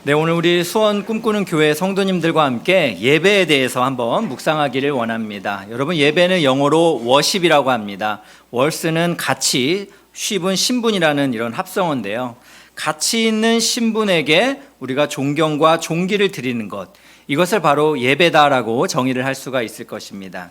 네, 오늘 우리 수원 꿈꾸는 교회 성도님들과 함께 예배에 대해서 한번 묵상하기를 원합니다. 여러분, 예배는 영어로 worship이라고 합니다. worship는 가치, ship은 신분이라는 이런 합성어인데요. 가치 있는 신분에게 우리가 존경과 존귀를 드리는 것, 이것을 바로 예배다라고 정의를 할 수가 있을 것입니다.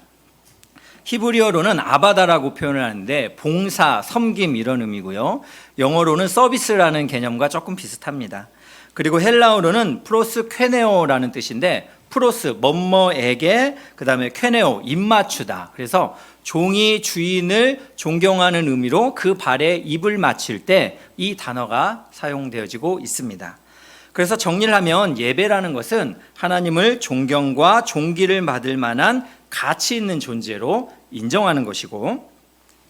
히브리어로는 아바다라고 표현을 하는데 봉사, 섬김 이런 의미고요. 영어로는 서비스라는 개념과 조금 비슷합니다. 그리고 헬라어로는 프로스 퀘네오라는 뜻인데 프로스 뭐뭐에게, 그 다음에 퀘네오 입맞추다. 그래서 종이 주인을 존경하는 의미로 그 발에 입을 맞출 때 이 단어가 사용되어지고 있습니다. 그래서 정리를 하면 예배라는 것은 하나님을 존경과 존귀를 받을 만한 가치 있는 존재로 인정하는 것이고,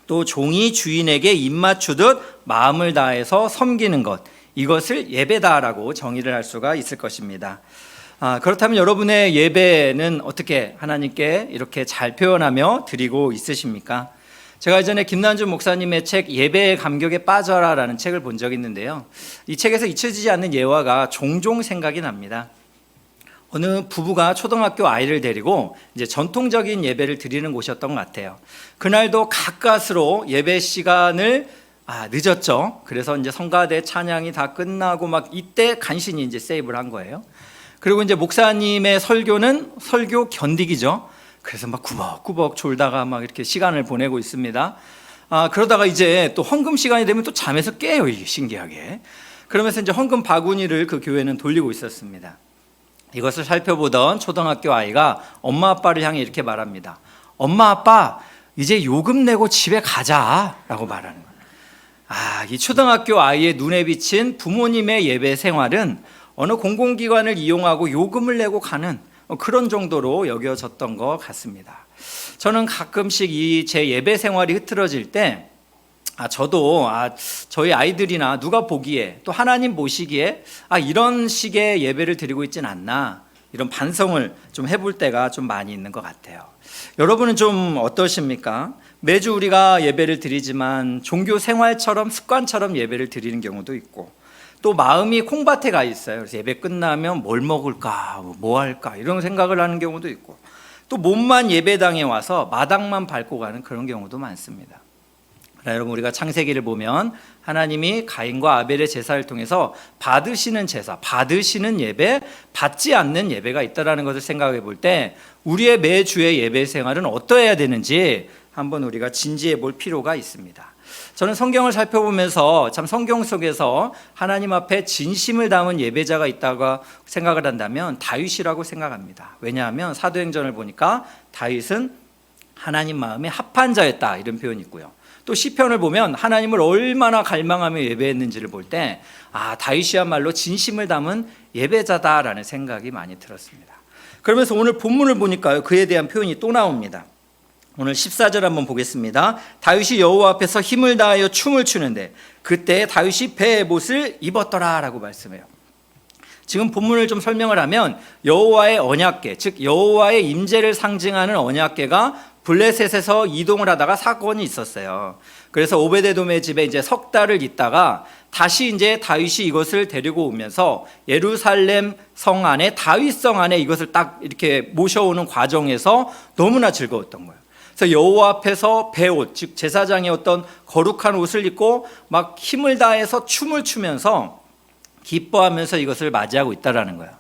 또 종이 주인에게 입맞추듯 마음을 다해서 섬기는 것, 이것을 예배다라고 정의를 할 수가 있을 것입니다. 그렇다면 여러분의 예배는 어떻게 하나님께 이렇게 잘 표현하며 드리고 있으십니까? 제가 예전에 김난주 목사님의 책 예배의 감격에 빠져라라는 책을 본 적이 있는데요. 이 책에서 잊혀지지 않는 예화가 종종 생각이 납니다. 어느 부부가 초등학교 아이를 데리고 이제 전통적인 예배를 드리는 곳이었던 것 같아요. 그날도 가까스로 예배 시간을 늦었죠. 그래서 이제 성가대 찬양이 다 끝나고 막 이때 간신히 이제 세이브를 한 거예요. 그리고 이제 목사님의 설교는 설교 견디기죠. 그래서 막 꾸벅꾸벅 졸다가 막 이렇게 시간을 보내고 있습니다. 그러다가 이제 또 헌금 시간이 되면 또 잠에서 깨요, 이게 신기하게. 그러면서 이제 헌금 바구니를 그 교회는 돌리고 있었습니다. 이것을 살펴보던 초등학교 아이가 엄마 아빠를 향해 이렇게 말합니다. 엄마 아빠, 이제 요금 내고 집에 가자라고 말하는 거예요. 이 초등학교 아이의 눈에 비친 부모님의 예배 생활은 어느 공공기관을 이용하고 요금을 내고 가는 그런 정도로 여겨졌던 것 같습니다. 저는 가끔씩 이 제 예배 생활이 흐트러질 때 저도 저희 아이들이나 누가 보기에 또 하나님 보시기에 이런 식의 예배를 드리고 있진 않나, 이런 반성을 좀 해볼 때가 좀 많이 있는 것 같아요. 여러분은 좀 어떠십니까? 매주 우리가 예배를 드리지만 종교 생활처럼 습관처럼 예배를 드리는 경우도 있고, 또 마음이 콩밭에 가 있어요. 그래서 예배 끝나면 뭘 먹을까, 뭐 할까 이런 생각을 하는 경우도 있고, 또 몸만 예배당에 와서 마당만 밟고 가는 그런 경우도 많습니다. 여러분, 우리가 창세기를 보면 하나님이 가인과 아벨의 제사를 통해서 받으시는 제사, 받으시는 예배, 받지 않는 예배가 있다는 것을 생각해 볼 때 우리의 매주의 예배 생활은 어떠해야 되는지 한번 우리가 진지해 볼 필요가 있습니다. 저는 성경을 살펴보면서 참 성경 속에서 하나님 앞에 진심을 담은 예배자가 있다고 생각을 한다면 다윗이라고 생각합니다. 왜냐하면 사도행전을 보니까 다윗은 하나님 마음에 합한 자였다, 이런 표현이 있고요. 또 시편을 보면 하나님을 얼마나 갈망하며 예배했는지를 볼 때 다윗이야말로 진심을 담은 예배자다라는 생각이 많이 들었습니다. 그러면서 오늘 본문을 보니까요, 그에 대한 표현이 또 나옵니다. 오늘 14절 한번 보겠습니다. 다윗이 여호와 앞에서 힘을 다하여 춤을 추는데 그때 다윗이 배의 못을 입었더라 라고 말씀해요. 지금 본문을 좀 설명을 하면 여호와의 언약궤, 즉 여호와의 임재를 상징하는 언약궤가 블레셋에서 이동을 하다가 사건이 있었어요. 그래서 오베데돔의 집에 이제 석 달을 있다가 다시 이제 다윗이 이것을 데리고 오면서 예루살렘 성 안에, 다윗성 안에 이것을 딱 이렇게 모셔오는 과정에서 너무나 즐거웠던 거예요. 그래서 여호와 앞에서 배옷, 즉 제사장의 어떤 거룩한 옷을 입고 막 힘을 다해서 춤을 추면서 기뻐하면서 이것을 맞이하고 있다라는 거예요.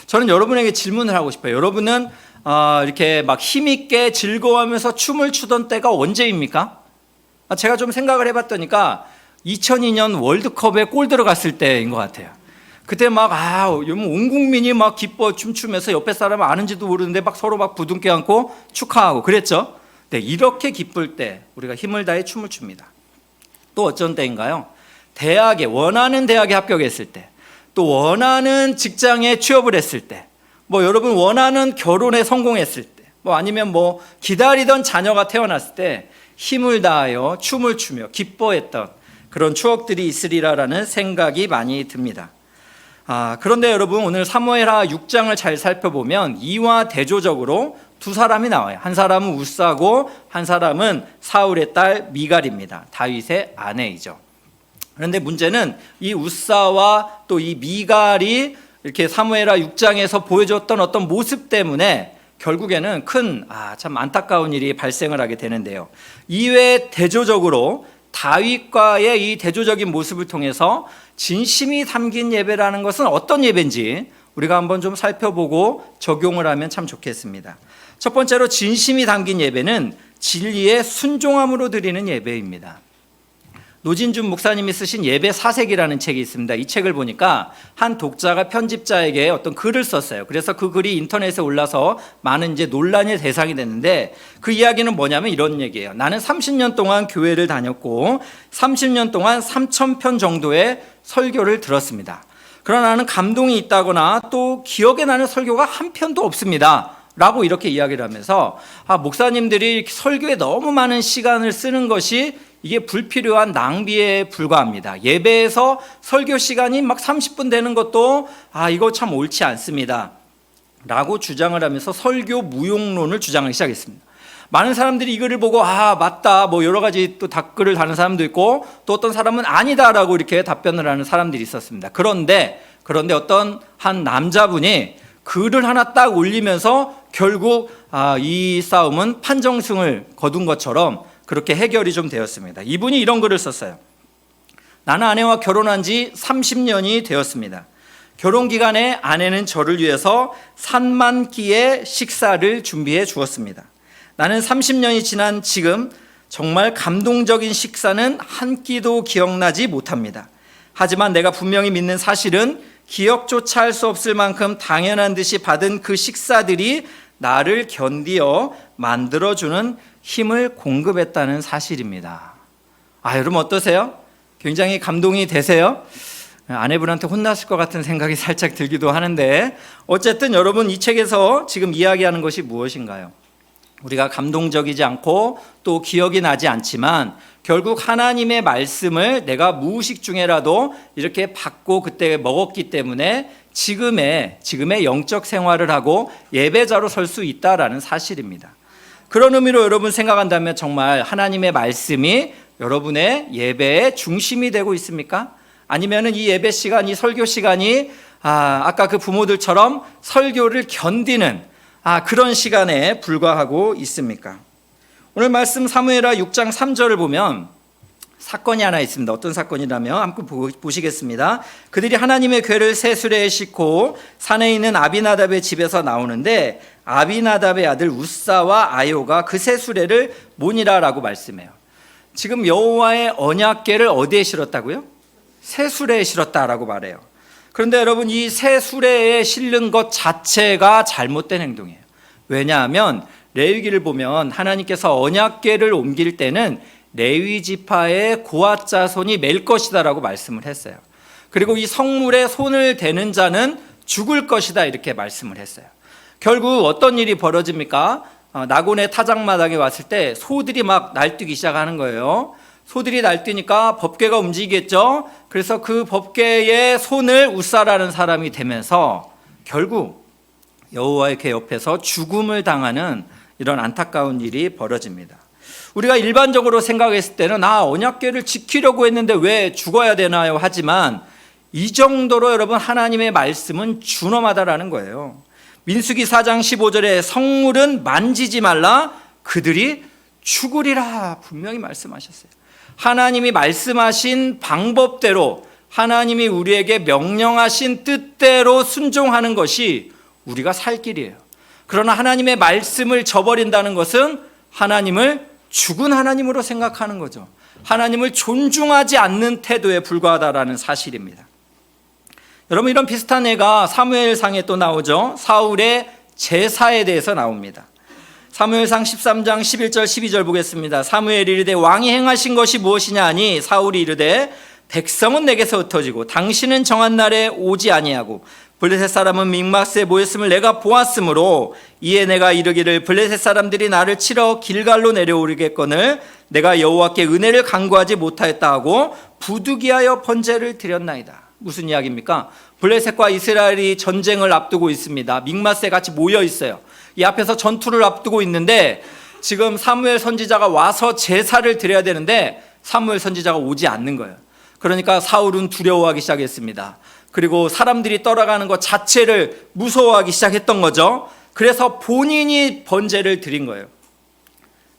저는 여러분에게 질문을 하고 싶어요. 여러분은 이렇게 막 힘있게 즐거워하면서 춤을 추던 때가 언제입니까? 제가 좀 생각을 해봤더니까 2002년 월드컵에 골 들어갔을 때인 것 같아요. 그때 막 온 국민이 막 기뻐 춤추면서 옆에 사람은 아는지도 모르는데 막 서로 막 부둥켜 안고 축하하고 그랬죠. 네, 이렇게 기쁠 때 우리가 힘을 다해 춤을 춥니다. 또 어쩐 때인가요? 원하는 대학에 합격했을 때, 또 원하는 직장에 취업을 했을 때, 여러분 원하는 결혼에 성공했을 때, 아니면 기다리던 자녀가 태어났을 때 힘을 다하여 춤을 추며 기뻐했던 그런 추억들이 있으리라라는 생각이 많이 듭니다. 그런데 여러분, 오늘 사무엘하 6장을 잘 살펴보면 이와 대조적으로 두 사람이 나와요. 한 사람은 웃사고 한 사람은 사울의 딸 미갈입니다. 다윗의 아내이죠. 그런데 문제는 이 웃사와 또 이 미갈이 이렇게 사무엘하 6장에서 보여줬던 어떤 모습 때문에 결국에는 참 안타까운 일이 발생을 하게 되는데요. 이외에 대조적으로 다윗과의 이 대조적인 모습을 통해서 진심이 담긴 예배라는 것은 어떤 예배인지 우리가 한번 좀 살펴보고 적용을 하면 참 좋겠습니다. 첫 번째로 진심이 담긴 예배는 진리의 순종함으로 드리는 예배입니다. 노진준 목사님이 쓰신 예배 사색이라는 책이 있습니다. 이 책을 보니까 한 독자가 편집자에게 어떤 글을 썼어요. 그래서 그 글이 인터넷에 올라서 많은 이제 논란의 대상이 됐는데 그 이야기는 뭐냐면 이런 얘기예요. 나는 30년 동안 교회를 다녔고 30년 동안 3,000편 정도의 설교를 들었습니다. 그러나 나는 감동이 있다거나 또 기억에 나는 설교가 한 편도 없습니다. 라고 이렇게 이야기를 하면서 목사님들이 설교에 너무 많은 시간을 쓰는 것이 이게 불필요한 낭비에 불과합니다. 예배에서 설교 시간이 막 30분 되는 것도 이거 참 옳지 않습니다. 라고 주장을 하면서 설교 무용론을 주장하기 시작했습니다. 많은 사람들이 이거를 보고 맞다 뭐 여러 가지 또 댓글을 다는 사람도 있고 또 어떤 사람은 아니다라고 이렇게 답변을 하는 사람들이 있었습니다. 그런데 어떤 한 남자분이 글을 하나 딱 올리면서 결국 이 싸움은 판정승을 거둔 것처럼 그렇게 해결이 좀 되었습니다. 이분이 이런 글을 썼어요. 나는 아내와 결혼한 지 30년이 되었습니다. 결혼 기간에 아내는 저를 위해서 3만 끼의 식사를 준비해 주었습니다. 나는 30년이 지난 지금 정말 감동적인 식사는 한 끼도 기억나지 못합니다. 하지만 내가 분명히 믿는 사실은 기억조차 할 수 없을 만큼 당연한 듯이 받은 그 식사들이 나를 견디어 만들어주는 힘을 공급했다는 사실입니다. 여러분 어떠세요? 굉장히 감동이 되세요? 아내분한테 혼났을 것 같은 생각이 살짝 들기도 하는데 어쨌든 여러분 이 책에서 지금 이야기하는 것이 무엇인가요? 우리가 감동적이지 않고 또 기억이 나지 않지만 결국 하나님의 말씀을 내가 무의식 중에라도 이렇게 받고 그때 먹었기 때문에 지금의 영적 생활을 하고 예배자로 설 수 있다라는 사실입니다. 그런 의미로 여러분 생각한다면 정말 하나님의 말씀이 여러분의 예배의 중심이 되고 있습니까? 아니면은 이 예배 시간, 이 설교 시간이 아까 그 부모들처럼 설교를 견디는 그런 시간에 불과하고 있습니까? 오늘 말씀 사무엘하 6장 3절을 보면 사건이 하나 있습니다. 어떤 사건이라면 한번 보시겠습니다. 그들이 하나님의 궤를 새 수레에 싣고 산에 있는 아비나답의 집에서 나오는데 아비나답의 아들 우사와 아요가 그 새 수레를 모니라라고 말씀해요. 지금 여호와의 언약궤를 어디에 실었다고요? 새 수레에 실었다라고 말해요. 그런데 여러분 이 새 수레에 실는 것 자체가 잘못된 행동이에요. 왜냐하면 레위기를 보면 하나님께서 언약궤를 옮길 때는 레위 지파의 고앗 자손이 맬 것이다라고 말씀을 했어요. 그리고 이 성물에 손을 대는 자는 죽을 것이다 이렇게 말씀을 했어요. 결국 어떤 일이 벌어집니까? 나곤의 타작마당에 왔을 때 소들이 막 날뛰기 시작하는 거예요. 소들이 날뛰니까 법궤가 움직이겠죠. 그래서 그 법궤의 손을 우사라는 사람이 대면서 결국 여호와의 궤 옆에서 죽음을 당하는 이런 안타까운 일이 벌어집니다. 우리가 일반적으로 생각했을 때는 언약궤를 지키려고 했는데 왜 죽어야 되나요? 하지만 이 정도로 여러분 하나님의 말씀은 준엄하다라는 거예요. 민수기 4장 15절에 성물은 만지지 말라 그들이 죽으리라 분명히 말씀하셨어요. 하나님이 말씀하신 방법대로 하나님이 우리에게 명령하신 뜻대로 순종하는 것이 우리가 살 길이에요. 그러나 하나님의 말씀을 저버린다는 것은 하나님을 죽은 하나님으로 생각하는 거죠. 하나님을 존중하지 않는 태도에 불과하다라는 사실입니다. 여러분 이런 비슷한 예가 사무엘상에 또 나오죠. 사울의 제사에 대해서 나옵니다. 사무엘상 13장 11절 12절 보겠습니다. 사무엘이 이르되 왕이 행하신 것이 무엇이냐 하니 사울이 이르되 백성은 내게서 흩어지고 당신은 정한 날에 오지 아니하고 블레셋 사람은 믹마스에 모였음을 내가 보았으므로 이에 내가 이르기를 블레셋 사람들이 나를 치러 길갈로 내려오르겠거늘 내가 여호와께 은혜를 간구하지 못하였다 하고 부득이하여 번제를 드렸나이다. 무슨 이야기입니까? 블레셋과 이스라엘이 전쟁을 앞두고 있습니다. 믹마스에 같이 모여 있어요. 이 앞에서 전투를 앞두고 있는데 지금 사무엘 선지자가 와서 제사를 드려야 되는데 사무엘 선지자가 오지 않는 거예요. 그러니까 사울은 두려워하기 시작했습니다. 그리고 사람들이 떠나가는 것 자체를 무서워하기 시작했던 거죠. 그래서 본인이 번제를 드린 거예요.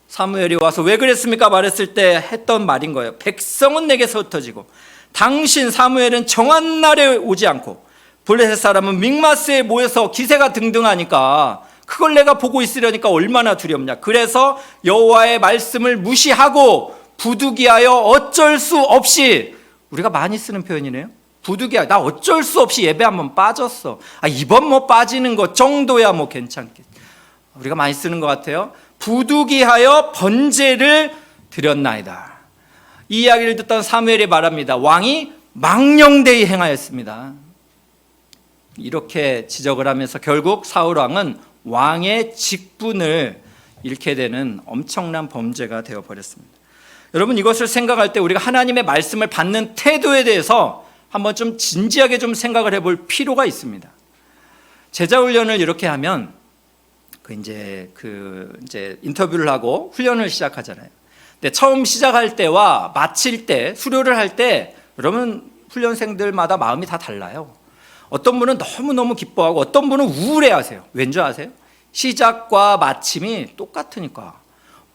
사무엘이 와서 왜 그랬습니까? 말했을 때 했던 말인 거예요. 백성은 내게서 흩어지고 당신 사무엘은 정한 날에 오지 않고 블레셋 사람은 믹마스에 모여서 기세가 등등하니까 그걸 내가 보고 있으려니까 얼마나 두렵냐. 그래서 여호와의 말씀을 무시하고 부득이하여 어쩔 수 없이, 우리가 많이 쓰는 표현이네요. 부득이하여 나 어쩔 수 없이 예배 한번 빠졌어. 이번 뭐 빠지는 것 정도야 뭐 괜찮겠. 우리가 많이 쓰는 것 같아요. 부득이하여 번제를 드렸나이다. 이 이야기를 듣던 사무엘이 말합니다. 왕이 망령되이 행하였습니다. 이렇게 지적을 하면서 결국 사울 왕은 왕의 직분을 잃게 되는 엄청난 범죄가 되어버렸습니다. 여러분, 이것을 생각할 때 우리가 하나님의 말씀을 받는 태도에 대해서 한번 좀 진지하게 좀 생각을 해볼 필요가 있습니다. 제자 훈련을 이렇게 하면 이제 인터뷰를 하고 훈련을 시작하잖아요. 근데 처음 시작할 때와 마칠 때, 수료를 할 때, 여러분 훈련생들마다 마음이 다 달라요. 어떤 분은 너무너무 기뻐하고 어떤 분은 우울해하세요. 왠지 아세요? 시작과 마침이 똑같으니까.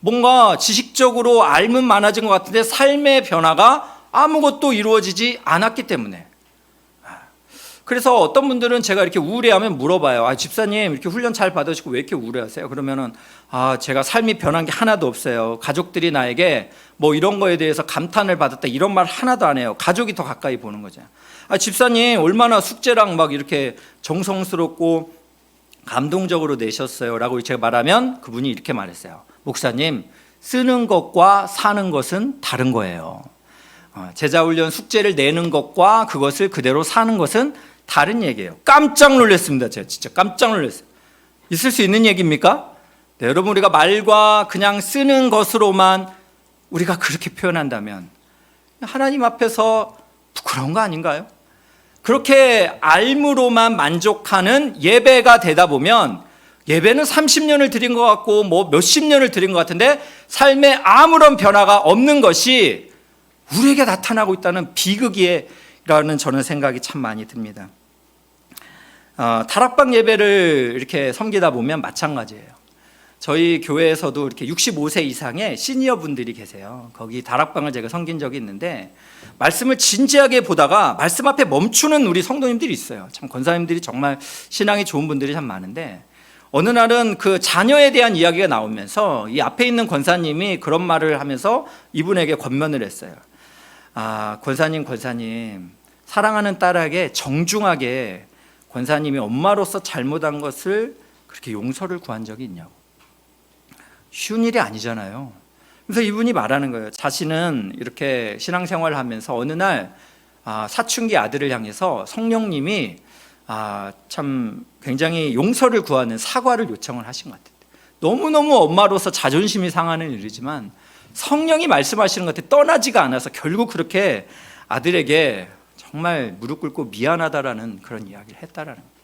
뭔가 지식적으로 알면 많아진 것 같은데 삶의 변화가 아무것도 이루어지지 않았기 때문에. 그래서 어떤 분들은 제가 이렇게 우울해하면 물어봐요. 집사님 이렇게 훈련 잘 받으시고 왜 이렇게 우울해하세요? 그러면은 제가 삶이 변한 게 하나도 없어요. 가족들이 나에게 뭐 이런 거에 대해서 감탄을 받았다 이런 말 하나도 안 해요. 가족이 더 가까이 보는 거죠. 집사님 얼마나 숙제랑 막 이렇게 정성스럽고 감동적으로 내셨어요 라고 제가 말하면 그분이 이렇게 말했어요. 목사님, 쓰는 것과 사는 것은 다른 거예요. 제자훈련 숙제를 내는 것과 그것을 그대로 사는 것은 다른 얘기예요. 깜짝 놀랐습니다. 제가 진짜 깜짝 놀랐어요. 있을 수 있는 얘기입니까? 네, 여러분, 우리가 말과 그냥 쓰는 것으로만 우리가 그렇게 표현한다면 하나님 앞에서 부끄러운 거 아닌가요? 그렇게 알므로만 만족하는 예배가 되다 보면 예배는 30년을 드린 것 같고 뭐 몇십 년을 드린 것 같은데 삶에 아무런 변화가 없는 것이 우리에게 나타나고 있다는 비극이라는 저는 생각이 참 많이 듭니다. 다락방 예배를 이렇게 섬기다 보면 마찬가지예요. 저희 교회에서도 이렇게 65세 이상의 시니어 분들이 계세요. 거기 다락방을 제가 섬긴 적이 있는데 말씀을 진지하게 보다가 말씀 앞에 멈추는 우리 성도님들이 있어요. 참 권사님들이 정말 신앙이 좋은 분들이 참 많은데 어느 날은 그 자녀에 대한 이야기가 나오면서 이 앞에 있는 권사님이 그런 말을 하면서 이분에게 권면을 했어요. 권사님, 사랑하는 딸에게 정중하게 권사님이 엄마로서 잘못한 것을 그렇게 용서를 구한 적이 있냐고. 쉬운 일이 아니잖아요. 그래서 이분이 말하는 거예요. 자신은 이렇게 신앙생활을 하면서 어느 날 사춘기 아들을 향해서 성령님이 참 굉장히 용서를 구하는 사과를 요청을 하신 것 같아요. 너무너무 엄마로서 자존심이 상하는 일이지만 성령이 말씀하시는 것 같아요. 떠나지가 않아서 결국 그렇게 아들에게 정말 무릎 꿇고 미안하다라는 그런 이야기를 했다라는 거예요.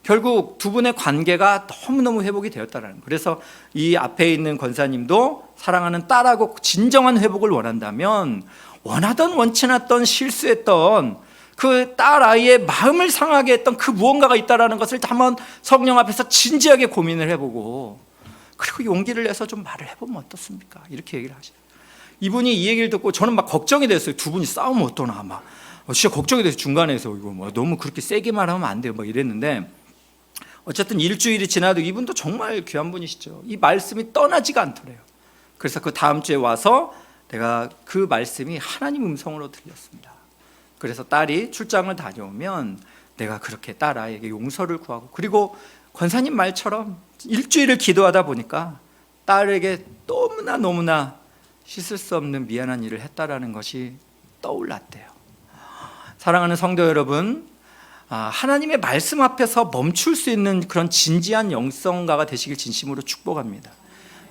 결국 두 분의 관계가 너무너무 회복이 되었다라는 거예요. 그래서 이 앞에 있는 권사님도 사랑하는 딸하고 진정한 회복을 원한다면 원하던 원치 않았던 실수했던 그 딸 아이의 마음을 상하게 했던 그 무언가가 있다라는 것을 한번 성령 앞에서 진지하게 고민을 해보고 그리고 용기를 내서 좀 말을 해보면 어떻습니까? 이렇게 얘기를 하시죠. 이분이 이 얘기를 듣고 저는 막 걱정이 됐어요. 두 분이 싸우면 어떠나 막 진짜 걱정이 돼서 중간에서 이거 뭐 너무 그렇게 세게 말하면 안 돼요. 막 이랬는데 어쨌든 일주일이 지나도 이분도 정말 귀한 분이시죠. 이 말씀이 떠나지가 않더래요. 그래서 그 다음 주에 와서 내가 그 말씀이 하나님 음성으로 들렸습니다. 그래서 딸이 출장을 다녀오면 내가 그렇게 딸 아이에게 용서를 구하고 그리고 권사님 말처럼 일주일을 기도하다 보니까 딸에게 너무나 씻을 수 없는 미안한 일을 했다라는 것이 떠올랐대요. 사랑하는 성도 여러분, 하나님의 말씀 앞에서 멈출 수 있는 그런 진지한 영성가가 되시길 진심으로 축복합니다.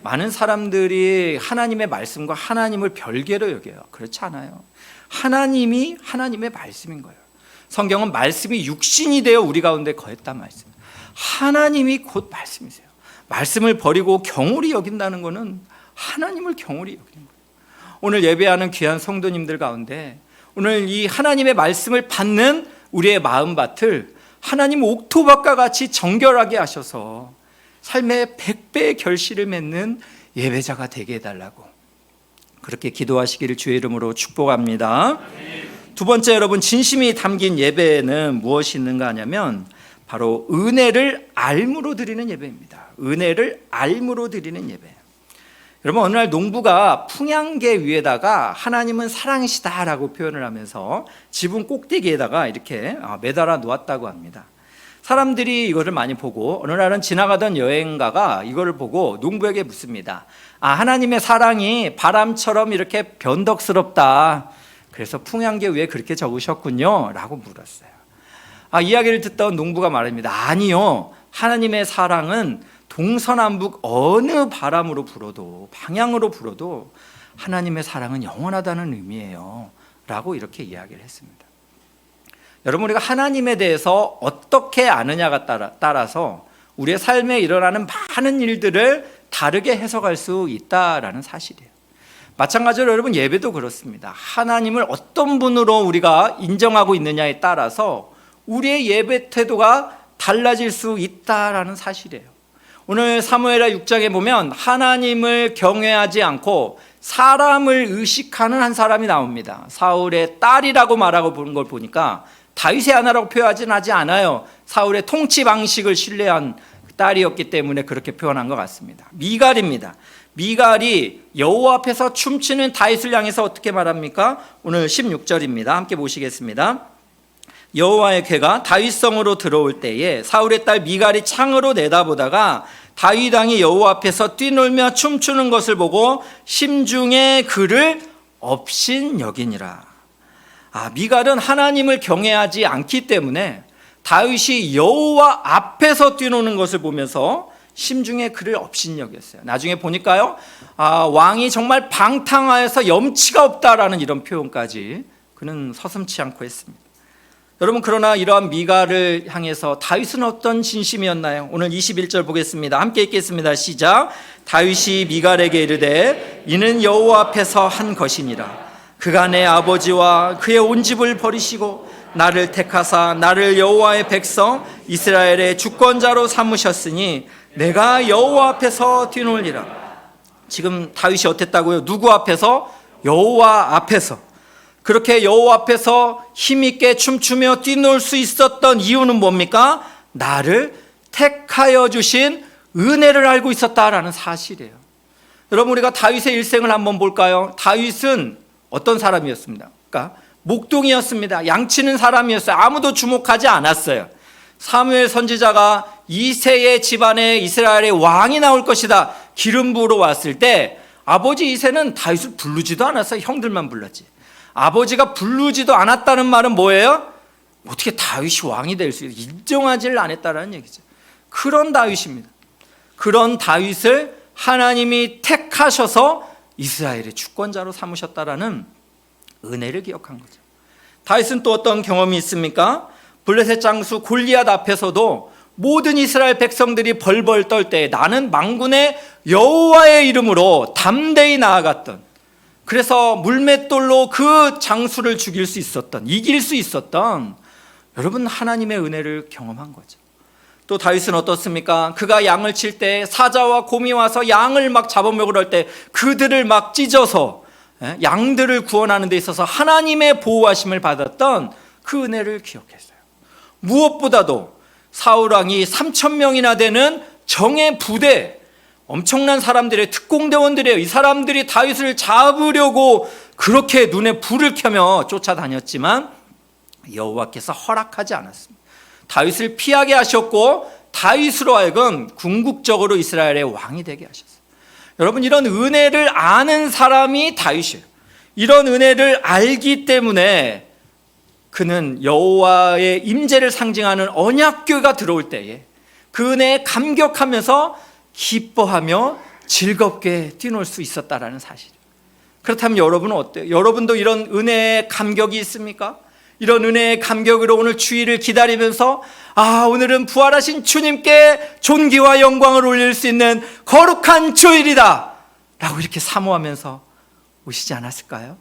많은 사람들이 하나님의 말씀과 하나님을 별개로 여겨요. 그렇지 않아요. 하나님이 하나님의 말씀인 거예요. 성경은 말씀이 육신이 되어 우리 가운데 거했단 말씀. 하나님이 곧 말씀이세요. 말씀을 버리고 경홀히 여긴다는 것은 하나님을 경홀히 여기는 거예요. 오늘 예배하는 귀한 성도님들 가운데 오늘 이 하나님의 말씀을 받는 우리의 마음밭을 하나님 옥토밭과 같이 정결하게 하셔서 삶의 100배의 결실을 맺는 예배자가 되게 해달라고 그렇게 기도하시기를 주의 이름으로 축복합니다. 두 번째, 여러분, 진심이 담긴 예배에는 무엇이 있는가 하냐면 바로 은혜를 알므로 드리는 예배입니다. 은혜를 알므로 드리는 예배. 여러분, 어느 날 농부가 풍향계 위에다가 하나님은 사랑이시다라고 표현을 하면서 지붕 꼭대기에다가 이렇게 매달아 놓았다고 합니다. 사람들이 이거를 많이 보고 어느 날은 지나가던 여행가가 이거를 보고 농부에게 묻습니다. 하나님의 사랑이 바람처럼 이렇게 변덕스럽다. 그래서 풍향계 위에 그렇게 적으셨군요 라고 물었어요. 이야기를 듣던 농부가 말합니다. 아니요, 하나님의 사랑은 동서남북 어느 바람으로 불어도, 방향으로 불어도 하나님의 사랑은 영원하다는 의미예요 라고 이렇게 이야기를 했습니다. 여러분, 우리가 하나님에 대해서 어떻게 아느냐가 따라서 우리의 삶에 일어나는 많은 일들을 다르게 해석할 수 있다라는 사실이에요. 마찬가지로 여러분, 예배도 그렇습니다. 하나님을 어떤 분으로 우리가 인정하고 있느냐에 따라서 우리의 예배 태도가 달라질 수 있다라는 사실이에요. 오늘 사무엘하 6장에 보면 하나님을 경외하지 않고 사람을 의식하는 한 사람이 나옵니다. 사울의 딸이라고 말하고 보는 걸 보니까 다윗의 아내라고 표현하지 않아요. 사울의 통치 방식을 신뢰한 딸이었기 때문에 그렇게 표현한 것 같습니다. 미갈입니다. 미갈이 여호와 앞에서 춤추는 다윗을 향해서 어떻게 말합니까? 오늘 16절입니다. 함께 보시겠습니다. 여호와의 궤가 다윗성으로 들어올 때에 사울의 딸 미갈이 창으로 내다보다가 다윗 왕이 여호와 앞에서 뛰놀며 춤추는 것을 보고 심중에 그를 업신여기니라. 미갈은 하나님을 경외하지 않기 때문에 다윗이 여호와 앞에서 뛰노는 것을 보면서 심중에 그를 업신여겼어요. 나중에 보니까요, 왕이 정말 방탕하여서 염치가 없다라는 이런 표현까지 그는 서슴지 않고 했습니다. 여러분, 그러나 이러한 미갈을 향해서 다윗은 어떤 진심이었나요? 오늘 21절 보겠습니다. 함께 읽겠습니다. 시작. 다윗이 미갈에게 이르되 이는 여호와 앞에서 한 것이니라. 그가 내 아버지와 그의 온 집을 버리시고 나를 택하사 나를 여호와의 백성 이스라엘의 주권자로 삼으셨으니 내가 여호와 앞에서 뛰놀리라. 지금 다윗이 어땠다고요? 누구 앞에서? 여호와 앞에서. 그렇게 여호와 앞에서 힘있게 춤추며 뛰놀 수 있었던 이유는 뭡니까? 나를 택하여 주신 은혜를 알고 있었다라는 사실이에요. 여러분, 우리가 다윗의 일생을 한번 볼까요? 다윗은 어떤 사람이었습니다? 그러니까 목동이었습니다. 양치는 사람이었어요. 아무도 주목하지 않았어요. 사무엘 선지자가 이새의 집안에 이스라엘의 왕이 나올 것이다 기름 부으러 왔을 때 아버지 이새는 다윗을 부르지도 않았어요. 형들만 불렀지. 아버지가 부르지도 않았다는 말은 뭐예요? 어떻게 다윗이 왕이 될 수 있어요? 인정하지를 않았다는 얘기죠. 그런 다윗입니다. 그런 다윗을 하나님이 택하셔서 이스라엘의 주권자로 삼으셨다라는 은혜를 기억한 거죠. 다윗은 또 어떤 경험이 있습니까? 블레셋 장수 골리앗 앞에서도 모든 이스라엘 백성들이 벌벌 떨 때 나는 만군의 여호와의 이름으로 담대히 나아갔던, 그래서 물맷돌로 그 장수를 죽일 수 있었던, 이길 수 있었던 여러분 하나님의 은혜를 경험한 거죠. 또 다윗은 어떻습니까? 그가 양을 칠 때 사자와 곰이 와서 양을 막 잡아먹으려 할 때 그들을 막 찢어서 양들을 구원하는 데 있어서 하나님의 보호하심을 받았던 그 은혜를 기억했어요. 무엇보다도 사울왕이 3,000명이나 되는 정예 부대, 엄청난 사람들의 특공대원들이에요. 이 사람들이 다윗을 잡으려고 그렇게 눈에 불을 켜며 쫓아다녔지만 여호와께서 허락하지 않았습니다. 다윗을 피하게 하셨고 다윗으로 하여금 궁극적으로 이스라엘의 왕이 되게 하셨어요. 여러분, 이런 은혜를 아는 사람이 다윗이에요. 이런 은혜를 알기 때문에 그는 여호와의 임재를 상징하는 언약궤가 들어올 때에 그 은혜에 감격하면서 기뻐하며 즐겁게 뛰놀 수 있었다라는 사실이에요. 그렇다면 여러분은 어때요? 여러분도 이런 은혜의 감격이 있습니까? 이런 은혜의 감격으로 오늘 주일을 기다리면서 오늘은 부활하신 주님께 존귀와 영광을 올릴 수 있는 거룩한 주일이다 라고 이렇게 사모하면서 오시지 않았을까요?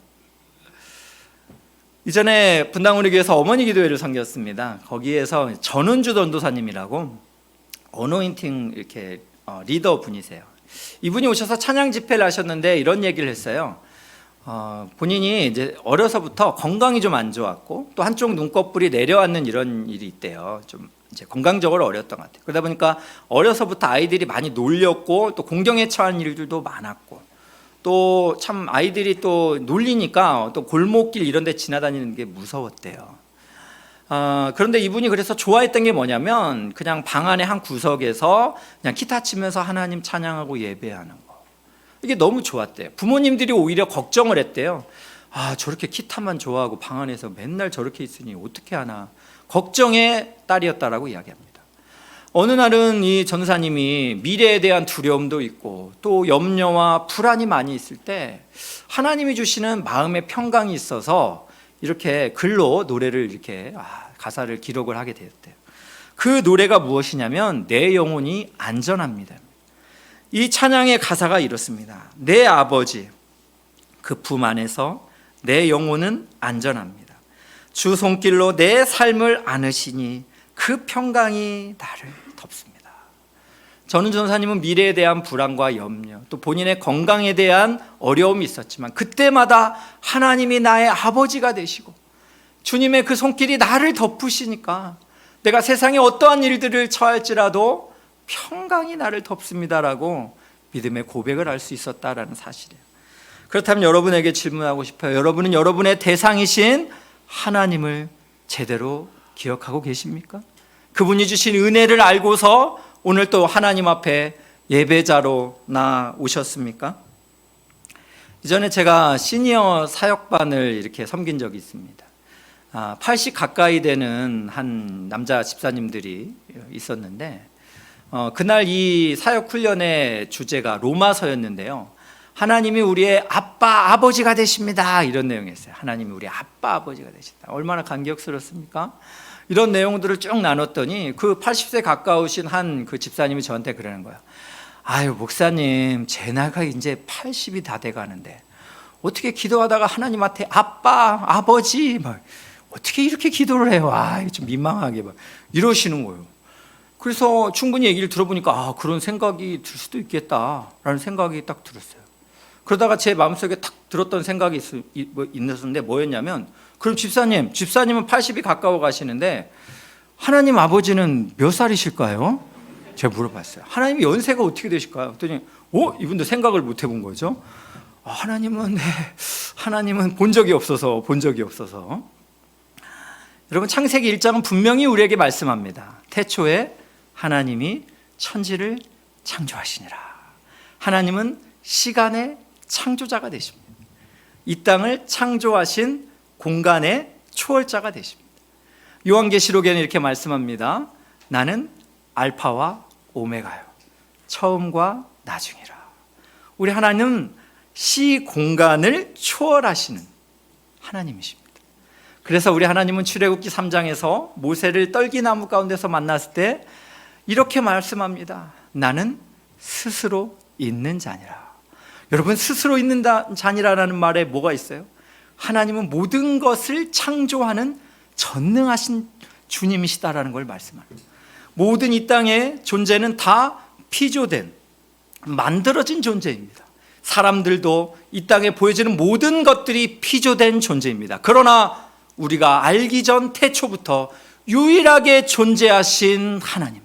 이전에 분당우리 교회에서 어머니 기도회를 섬겼습니다. 거기에서 전은주 전도사님이라고 어노인팅 이렇게 리더 분이세요. 이분이 오셔서 찬양 집회를 하셨는데 이런 얘기를 했어요. 본인이 이제 어려서부터 건강이 좀 안 좋았고 또 한쪽 눈꺼풀이 내려앉는 이런 일이 있대요. 좀 이제 건강적으로 어려웠던 것 같아요. 그러다 보니까 어려서부터 아이들이 많이 놀렸고 또 공경에 처한 일들도 많았고 또 참 아이들이 또 놀리니까 또 골목길 이런 데 지나다니는 게 무서웠대요. 그런데 이분이 그래서 좋아했던 게 뭐냐면 그냥 방 안에 한 구석에서 그냥 기타 치면서 하나님 찬양하고 예배하는 거. 이게 너무 좋았대요. 부모님들이 오히려 걱정을 했대요. 저렇게 기타만 좋아하고 방 안에서 맨날 저렇게 있으니 어떻게 하나. 걱정의 딸이었다라고 이야기합니다. 어느 날은 이 전사님이 미래에 대한 두려움도 있고 또 염려와 불안이 많이 있을 때 하나님이 주시는 마음의 평강이 있어서 이렇게 글로 노래를 이렇게 가사를 기록을 하게 되었대요. 그 노래가 무엇이냐면 내 영혼이 안전합니다. 이 찬양의 가사가 이렇습니다. 내 아버지 그 품 안에서 내 영혼은 안전합니다. 주 손길로 내 삶을 안으시니 그 평강이 나를 덮습니다. 전은 전사님은 미래에 대한 불안과 염려 또 본인의 건강에 대한 어려움이 있었지만 그때마다 하나님이 나의 아버지가 되시고 주님의 그 손길이 나를 덮으시니까 내가 세상에 어떠한 일들을 처할지라도 평강이 나를 덮습니다라고 믿음의 고백을 할 수 있었다라는 사실이에요. 그렇다면 여러분에게 질문하고 싶어요. 여러분은 여러분의 대상이신 하나님을 제대로 기억하고 계십니까? 그분이 주신 은혜를 알고서 오늘 또 하나님 앞에 예배자로 나오셨습니까? 이전에 제가 시니어 사역반을 이렇게 섬긴 적이 있습니다. 80 가까이 되는 한 남자 집사님들이 있었는데 그날 이 사역 훈련의 주제가 로마서였는데요. 하나님이 우리의 아빠, 아버지가 되십니다. 이런 내용이었어요. 하나님이 우리 아빠, 아버지가 되신다. 얼마나 감격스럽습니까? 이런 내용들을 쭉 나눴더니 그 80세 가까우신 한 그 집사님이 저한테 그러는 거예요. 아유, 목사님, 제 나이가 이제 80이 다 돼가는데 어떻게 기도하다가 하나님한테 아빠, 아버지, 막 어떻게 이렇게 기도를 해요? 좀 민망하게 막 이러시는 거예요. 그래서 충분히 얘기를 들어보니까 그런 생각이 들 수도 있겠다라는 생각이 딱 들었어요. 그러다가 제 마음속에 딱 들었던 생각이 있었는데 뭐였냐면 그럼 집사님은 80이 가까워 가시는데 하나님 아버지는 몇 살이실까요? 제가 물어봤어요. 하나님 연세가 어떻게 되실까요? 그랬더니 이분도 생각을 못 해본 거죠. 하나님은 본 적이 없어서 여러분 창세기 1장은 분명히 우리에게 말씀합니다. 태초에 하나님이 천지를 창조하시니라. 하나님은 시간의 창조자가 되십니다. 이 땅을 창조하신 공간의 초월자가 되십니다. 요한계시록에는 이렇게 말씀합니다. 나는 알파와 오메가요, 처음과 나중이라. 우리 하나님은 시 공간을 초월하시는 하나님이십니다. 그래서 우리 하나님은 출애굽기 3장에서 모세를 떨기나무 가운데서 만났을 때 이렇게 말씀합니다. 나는 스스로 있는 자니라. 여러분, 스스로 있는 자니라라는 말에 뭐가 있어요? 하나님은 모든 것을 창조하는 전능하신 주님이시다라는 걸 말씀합니다. 모든 이 땅의 존재는 다 피조된, 만들어진 존재입니다. 사람들도 이 땅에 보여지는 모든 것들이 피조된 존재입니다. 그러나 우리가 알기 전 태초부터 유일하게 존재하신 하나님,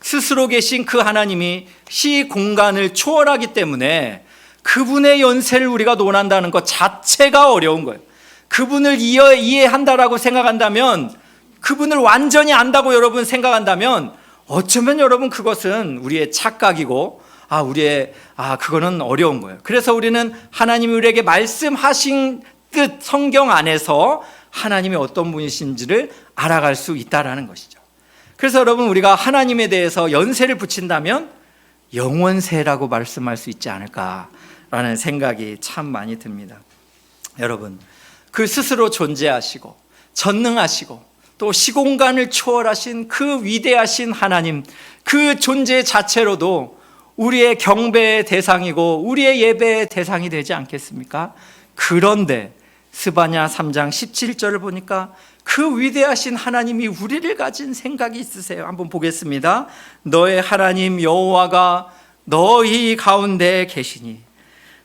스스로 계신 그 하나님이 시 공간을 초월하기 때문에 그분의 연세를 우리가 논한다는 것 자체가 어려운 거예요. 그분을 이해한다라고 생각한다면, 그분을 완전히 안다고 여러분 생각한다면 어쩌면 여러분 그것은 우리의 착각이고 그거는 어려운 거예요. 그래서 우리는 하나님이 우리에게 말씀하신 뜻 성경 안에서 하나님이 어떤 분이신지를 알아갈 수 있다라는 것이죠. 그래서 여러분 우리가 하나님에 대해서 연세를 붙인다면 영원세라고 말씀할 수 있지 않을까라는 생각이 참 많이 듭니다. 여러분, 그 스스로 존재하시고 전능하시고 또 시공간을 초월하신 그 위대하신 하나님, 그 존재 자체로도 우리의 경배의 대상이고 우리의 예배의 대상이 되지 않겠습니까? 그런데 스바냐 3장 17절을 보니까 그 위대하신 하나님이 우리를 가진 생각이 있으세요. 한번 보겠습니다. 너의 하나님 여호와가 너희 가운데 계시니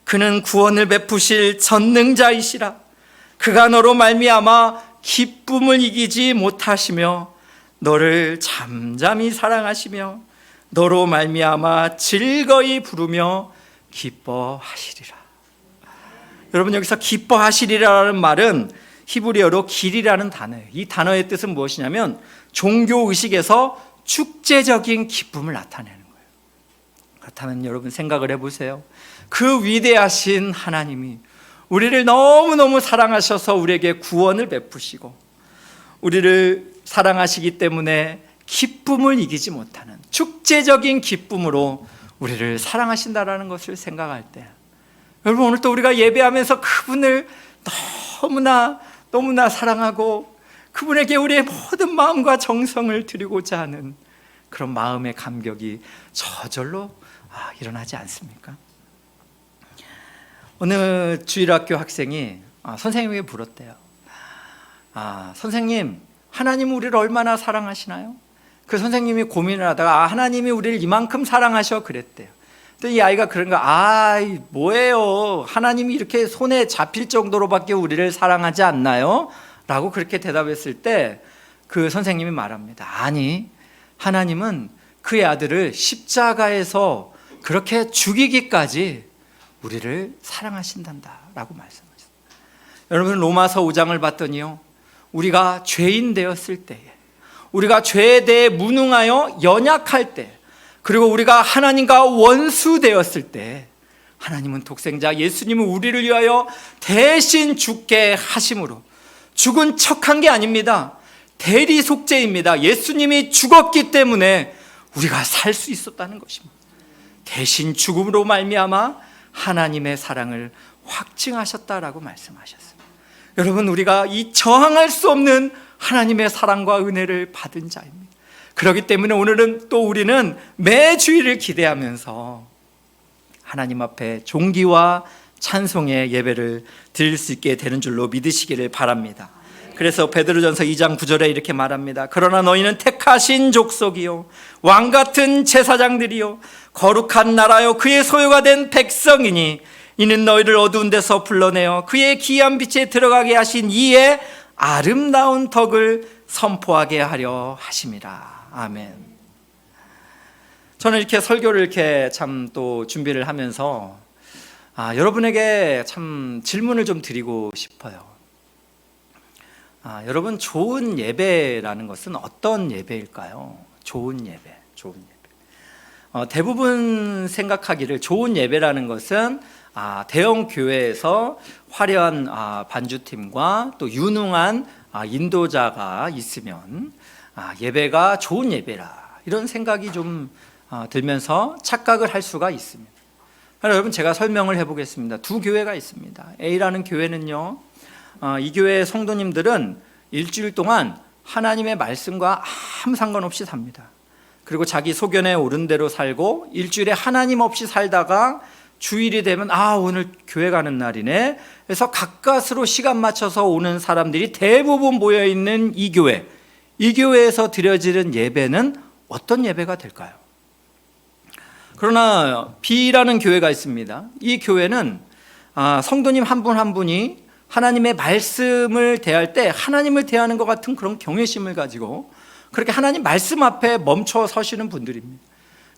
그는 구원을 베푸실 전능자이시라. 그가 너로 말미암아 기쁨을 이기지 못하시며 너를 잠잠히 사랑하시며 너로 말미암아 즐거이 부르며 기뻐하시리라. 여러분, 여기서 기뻐하시리라는 말은 히브리어로 길이라는 단어예요. 이 단어의 뜻은 무엇이냐면 종교의식에서 축제적인 기쁨을 나타내는 거예요. 그렇다면 여러분 생각을 해보세요. 그 위대하신 하나님이 우리를 너무너무 사랑하셔서 우리에게 구원을 베푸시고 우리를 사랑하시기 때문에 기쁨을 이기지 못하는 축제적인 기쁨으로 우리를 사랑하신다라는 것을 생각할 때, 여러분 오늘 또 우리가 예배하면서 그분을 너무나 사랑하고 그분에게 우리의 모든 마음과 정성을 드리고자 하는 그런 마음의 감격이 저절로 일어나지 않습니까? 어느 주일학교 학생이 선생님에게 물었대요. 선생님, 하나님은 우리를 얼마나 사랑하시나요? 그 선생님이 고민을 하다가 하나님이 우리를 이만큼 사랑하셔 그랬대요. 또 이 아이가 그런 거, 뭐예요? 하나님이 이렇게 손에 잡힐 정도로밖에 우리를 사랑하지 않나요? 라고 그렇게 대답했을 때 그 선생님이 말합니다. 아니, 하나님은 그의 아들을 십자가에서 그렇게 죽이기까지 우리를 사랑하신단다 라고 말씀하셨어요. 여러분, 로마서 5장을 봤더니요, 우리가 죄인 되었을 때에, 우리가 죄에 대해 무능하여 연약할 때, 그리고 우리가 하나님과 원수 되었을 때 하나님은 독생자 예수님을 우리를 위하여 대신 죽게 하심으로, 죽은 척한 게 아닙니다. 대리속죄입니다. 예수님이 죽었기 때문에 우리가 살 수 있었다는 것입니다. 대신 죽음으로 말미암아 하나님의 사랑을 확증하셨다라고 말씀하셨어요. 여러분, 우리가 이 저항할 수 없는 하나님의 사랑과 은혜를 받은 자입니다. 그렇기 때문에 오늘은 또 우리는 매 주일을 기대하면서 하나님 앞에 존귀와 찬송의 예배를 드릴 수 있게 되는 줄로 믿으시기를 바랍니다. 그래서 베드로전서 2장 9절에 이렇게 말합니다. 그러나 너희는 택하신 족속이요 왕같은 제사장들이요 거룩한 나라요 그의 소유가 된 백성이니 이는 너희를 어두운 데서 불러내어 그의 기이한 빛에 들어가게 하신 이의 아름다운 덕을 선포하게 하려 하심이라. 아멘. 저는 이렇게 설교를 이렇게 참 또 준비를 하면서 여러분에게 참 질문을 좀 드리고 싶어요. 여러분, 좋은 예배라는 것은 어떤 예배일까요? 좋은 예배. 대부분 생각하기를 좋은 예배라는 것은 대형 교회에서 화려한 반주팀과 또 유능한 인도자가 있으면 예배가 좋은 예배라, 이런 생각이 좀 들면서 착각을 할 수가 있습니다. 여러분, 제가 설명을 해보겠습니다. 두 교회가 있습니다. A라는 교회는요, 이 교회의 성도님들은 일주일 동안 하나님의 말씀과 아무 상관없이 삽니다. 그리고 자기 소견에 오른 대로 살고 일주일에 하나님 없이 살다가 주일이 되면 오늘 교회 가는 날이네 그래서 가까스로 시간 맞춰서 오는 사람들이 대부분 모여있는 이 교회에서 드려지는 예배는 어떤 예배가 될까요? 그러나 B라는 교회가 있습니다. 이 교회는 성도님 한 분 한 분이 하나님의 말씀을 대할 때 하나님을 대하는 것 같은 그런 경외심을 가지고 그렇게 하나님 말씀 앞에 멈춰 서시는 분들입니다.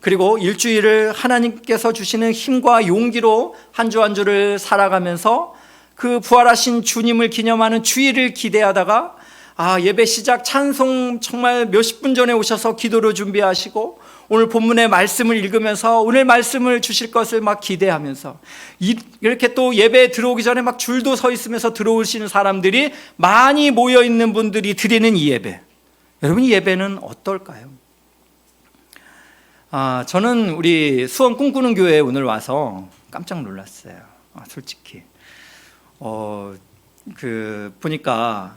그리고 일주일을 하나님께서 주시는 힘과 용기로 한 주 한 주를 살아가면서 그 부활하신 주님을 기념하는 주일을 기대하다가 예배 시작 찬송 정말 몇십 분 전에 오셔서 기도를 준비하시고 오늘 본문의 말씀을 읽으면서 오늘 말씀을 주실 것을 막 기대하면서 이렇게 또 예배에 들어오기 전에 막 줄도 서 있으면서 들어오시는 사람들이 많이 모여 있는 분들이 드리는 이 예배, 여러분, 이 예배는 어떨까요? 저는 우리 수원 꿈꾸는 교회에 오늘 와서 깜짝 놀랐어요. 솔직히 보니까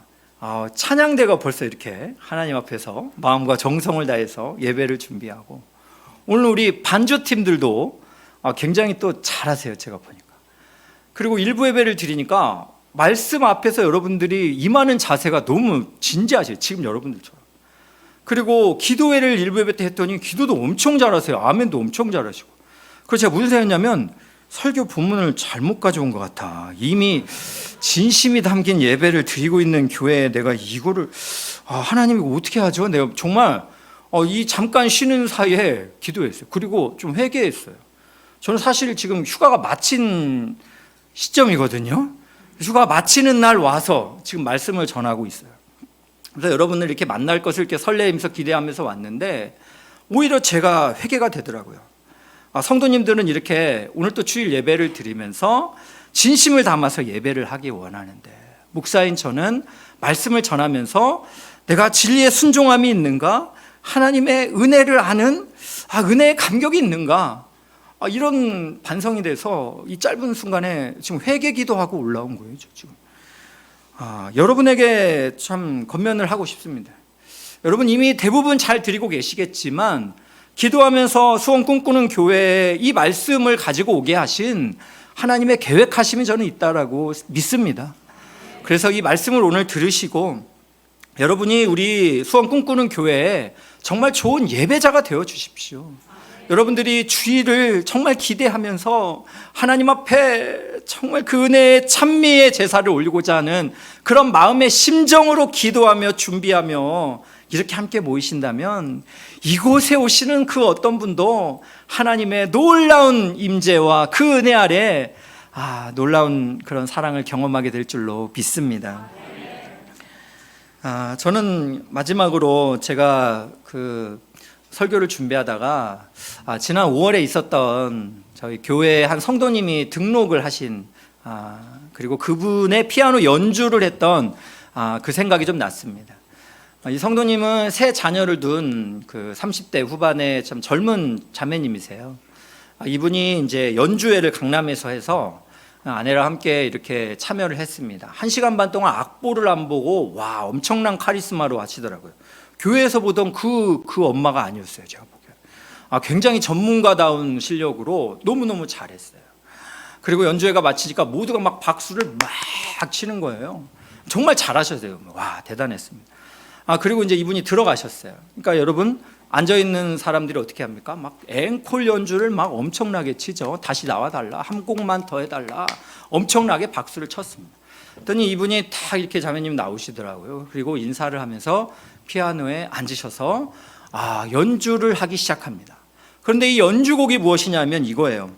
찬양대가 벌써 이렇게 하나님 앞에서 마음과 정성을 다해서 예배를 준비하고, 오늘 우리 반주팀들도 굉장히 또 잘하세요, 제가 보니까. 그리고 일부 예배를 드리니까 말씀 앞에서 여러분들이 임하는 자세가 너무 진지하세요. 지금 여러분들처럼. 그리고 기도회를 일부 예배 때 했더니 기도도 엄청 잘하세요. 아멘도 엄청 잘하시고. 그래서 제가 무슨 생각했냐면 설교 본문을 잘못 가져온 것 같아. 이미 진심이 담긴 예배를 드리고 있는 교회에 내가 이거를 하나님 이거 어떻게 하죠? 내가 정말 이 잠깐 쉬는 사이에 기도했어요. 그리고 좀 회개했어요. 저는 사실 지금 휴가가 마친 시점이거든요. 휴가 마치는 날 와서 지금 말씀을 전하고 있어요. 그래서 여러분을 이렇게 만날 것을 이렇게 설레이면서 기대하면서 왔는데 오히려 제가 회개가 되더라고요. 성도님들은 이렇게 오늘 또 주일 예배를 드리면서 진심을 담아서 예배를 하기 원하는데 목사인 저는 말씀을 전하면서 내가 진리에 순종함이 있는가? 하나님의 은혜를 아는 은혜의 감격이 있는가? 이런 반성이 돼서 이 짧은 순간에 지금 회개 기도하고 올라온 거예요. 지금 여러분에게 참 권면을 하고 싶습니다. 여러분 이미 대부분 잘 드리고 계시겠지만 기도하면서 소원 꿈꾸는 교회에 이 말씀을 가지고 오게 하신 하나님의 계획하심이 저는 있다라고 믿습니다. 그래서 이 말씀을 오늘 들으시고 여러분이 우리 소원 꿈꾸는 교회에 정말 좋은 예배자가 되어 주십시오. 여러분들이 주일을 정말 기대하면서 하나님 앞에 정말 그 은혜의 찬미의 제사를 올리고자 하는 그런 마음의 심정으로 기도하며 준비하며 이렇게 함께 모이신다면 이곳에 오시는 그 어떤 분도 하나님의 놀라운 임재와 그 은혜 아래 놀라운 그런 사랑을 경험하게 될 줄로 믿습니다. 저는 마지막으로 제가 그 설교를 준비하다가 지난 5월에 있었던 저희 교회 한 성도님이 등록을 하신 그리고 그분의 피아노 연주를 했던 그 생각이 좀 났습니다. 이 성도님은 세 자녀를 둔 그 30대 후반의 참 젊은 자매님이세요. 이분이 이제 연주회를 강남에서 해서 아내랑 함께 이렇게 참여를 했습니다. 1시간 반 동안 악보를 안 보고 엄청난 카리스마로 하시더라고요. 교회에서 보던 그 엄마가 아니었어요. 제가 보기에 굉장히 전문가다운 실력으로 너무너무 잘했어요. 그리고 연주회가 마치니까 모두가 막 박수를 막 치는 거예요. 정말 잘하셨어요. 대단했습니다. 그리고 이제 이분이 들어가셨어요. 그러니까 여러분 앉아있는 사람들이 어떻게 합니까? 막 앵콜 연주를 막 엄청나게 치죠. 다시 나와달라, 한 곡만 더 해달라, 엄청나게 박수를 쳤습니다. 그랬더니 이분이 다 이렇게 자매님 나오시더라고요. 그리고 인사를 하면서 피아노에 앉으셔서 연주를 하기 시작합니다. 그런데 이 연주곡이 무엇이냐면 이거예요.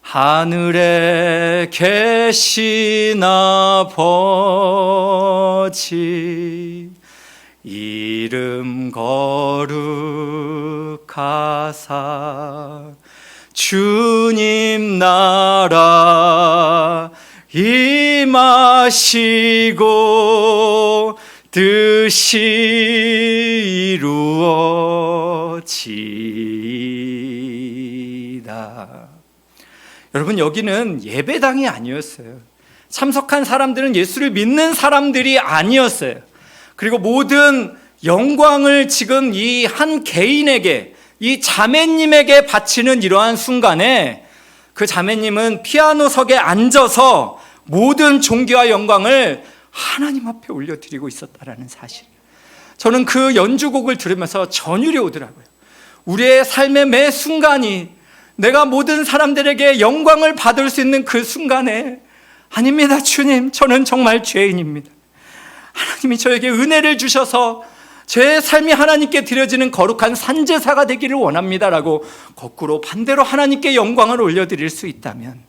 하늘에 계신 아버지 이름 거룩하사 주님 나라 임하시고 뜻이 이루어지이다. 여러분 여기는 예배당이 아니었어요. 참석한 사람들은 예수를 믿는 사람들이 아니었어요. 그리고 모든 영광을 지금 이 한 개인에게, 이 자매님에게 바치는 이러한 순간에 그 자매님은 피아노석에 앉아서 모든 존귀와 영광을 하나님 앞에 올려드리고 있었다라는 사실이에요. 저는 그 연주곡을 들으면서 전율이 오더라고요. 우리의 삶의 매 순간이 내가 모든 사람들에게 영광을 받을 수 있는 그 순간에 아닙니다 주님, 저는 정말 죄인입니다. 하나님이 저에게 은혜를 주셔서 제 삶이 하나님께 드려지는 거룩한 산제사가 되기를 원합니다라고 거꾸로 반대로 하나님께 영광을 올려드릴 수 있다면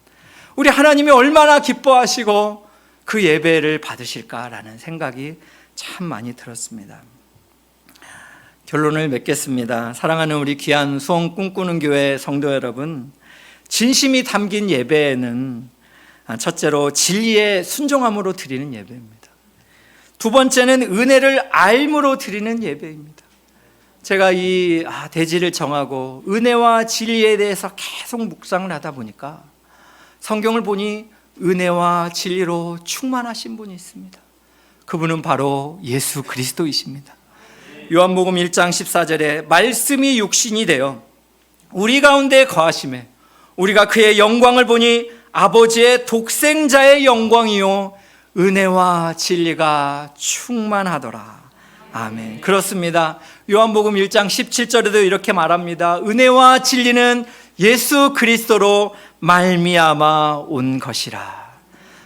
우리 하나님이 얼마나 기뻐하시고 그 예배를 받으실까라는 생각이 참 많이 들었습니다. 결론을 맺겠습니다. 사랑하는 우리 귀한 소원 꿈꾸는 교회 성도 여러분, 진심이 담긴 예배는 첫째로 진리에 순종함으로 드리는 예배입니다. 두 번째는 은혜를 알므로 드리는 예배입니다. 제가 이 대지를 정하고 은혜와 진리에 대해서 계속 묵상을 하다 보니까 성경을 보니 은혜와 진리로 충만하신 분이 있습니다. 그분은 바로 예수 그리스도이십니다. 요한복음 1장 14절에 말씀이 육신이 되어 우리 가운데 거하심에 우리가 그의 영광을 보니 아버지의 독생자의 영광이요 은혜와 진리가 충만하더라. 아멘. 그렇습니다. 요한복음 1장 17절에도 이렇게 말합니다. 은혜와 진리는 예수 그리스도로 말미암아 온 것이라.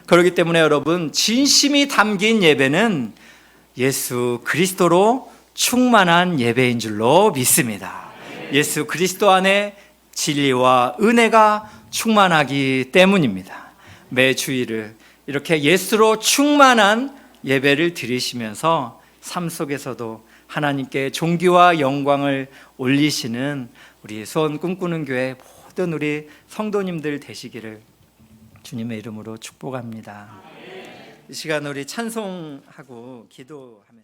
그렇기 때문에 여러분, 진심이 담긴 예배는 예수 그리스도로 충만한 예배인 줄로 믿습니다. 예수 그리스도 안에 진리와 은혜가 충만하기 때문입니다. 매 주일을 이렇게 예수로 충만한 예배를 드리시면서 삶 속에서도 하나님께 존귀와 영광을 올리시는 우리 소원 꿈꾸는 교회 모든 우리 성도님들 되시기를 주님의 이름으로 축복합니다. 이 시간 우리 찬송하고 기도하면